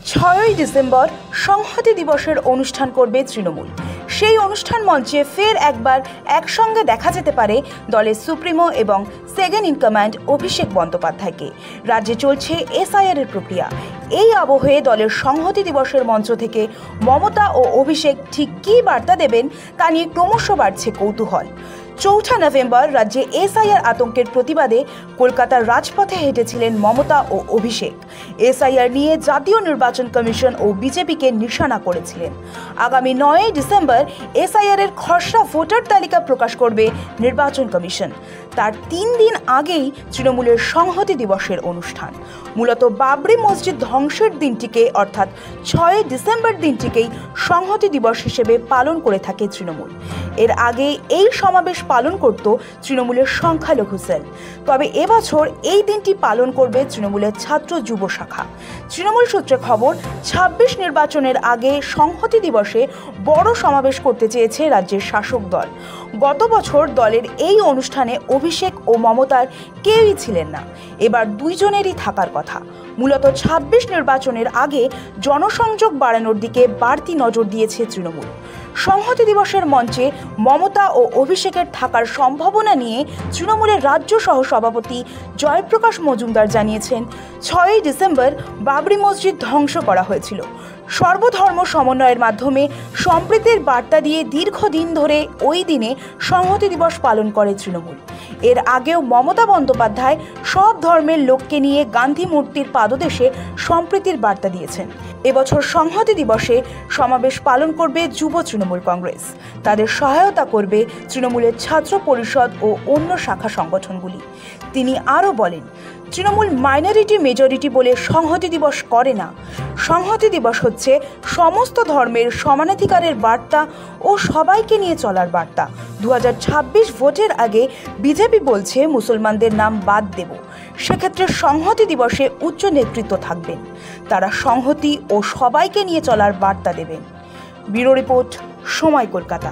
6ই December সংহতি দিবসের অনুষ্ঠান করবে তৃণমূল। সেই অনুষ্ঠান মঞ্চে ফের একবার একসঙ্গে দেখা যেতে পারে দলের সুপ্রিমো এবং সেকেন্ড ইন কমান্ড অভিষেক বন্দ্যোপাধ্যায়কে। রাজ্যে চলছে এসআইআর এর প্রক্রিয়া। এই আবহে দলের সংহতি দিবসের মঞ্চ থেকে মমতা ও অভিষেক ঠিক কী বার্তা দেবেন তা নিয়ে ক্রমশ বাড়ছে কৌতূহল। 4 নভেম্বর রাজ্যে এসআইআর আতঙ্কের প্রতিবাদে কলকাতার রাজপথে হেঁটেছিলেন মমতা ও অভিষেক। এসআইআর নিয়ে জাতীয় নির্বাচন কমিশন ও বিজেপিকে নিশানা করেছিলেন। আগামী 9 ডিসেম্বর এসআইআর এর খসড়া ভোটার তালিকা প্রকাশ করবে নির্বাচন কমিশন। তার 3 দিন আগেই তৃণমূলের সংহতি দিবসের অনুষ্ঠান। মূলত বাবরি মসজিদ ধ্বংসের দিনটিকে অর্থাৎ 6 ডিসেম্বর দিনটিকেই সংহতি দিবস হিসেবে পালন করে থাকে তৃণমূল। এর আগে এই সমাবেশ পালন করত তৃণমূলের সংখ্যালঘু সেল। তবে এবছর এই দিনটি পালন করবে তৃণমূলের ছাত্র যুব শাখা। তৃণমূল সূত্রে খবর, 26 নির্বাচনের আগে সংহতি দিবসে বড় সমাবেশ করতে চেয়েছে রাজ্যের শাসক দল। গত বছর দলের এই অনুষ্ঠানে অভিষেক ও মমতার কেউই ছিলেন না। এবার দুইজনেরই থাকার কথা। মূলত 26 নির্বাচনের আগে জনসংযোগ বাড়ানোর দিকে বাড়তি নজর দিয়েছে তৃণমূল। সংহতি দিবসের মঞ্চে মমতা ও অভিষেকের থাকার সম্ভাবনা নিয়ে তৃণমূলের রাজ্য সহ সভাপতি জয়প্রকাশ মজুমদার জানিয়েছেন, 6 ডিসেম্বর বাবরি মসজিদ ধ্বংস করা হয়েছিল। সর্বধর্ম সমন্বয়ের মাধ্যমে সম্প্রীতির বার্তা দিয়ে দীর্ঘদিন ধরে ওই দিনে সংহতি দিবস পালন করে তৃণমূল। এর আগেও মমতা বন্দ্যোপাধ্যায় সব ধর্মের লোককে নিয়ে গান্ধী মূর্তির পাদদেশে সম্প্রীতির বার্তা দিয়েছেন। এবছর সংহতি দিবসে সমাবেশ পালন করবে যুব তৃণমূল কংগ্রেস। তাদের সহায়তা করবে তৃণমূলের ছাত্র পরিষদ ও অন্য শাখা সংগঠনগুলি। তিনি আরও বলেন, তৃণমূল মাইনরিটি মেজরিটি বলে সংহতি দিবস করে না। সংহতি দিবস হচ্ছে সমস্ত ধর্মের সমানাধিকারের বার্তা ও সবাইকে নিয়ে চলার বার্তা। 2026 ভোটের আগে বিজেপি বলছে মুসলমানদের নাম বাদ দেব। সেক্ষেত্রে সংহতি দিবসে উচ্চ নেতৃত্ব থাকবেন। তারা সংহতি ও সবাইকে নিয়ে চলার বার্তা দেবেন। ব্যুরো রিপোর্ট, সময়, কলকাতা।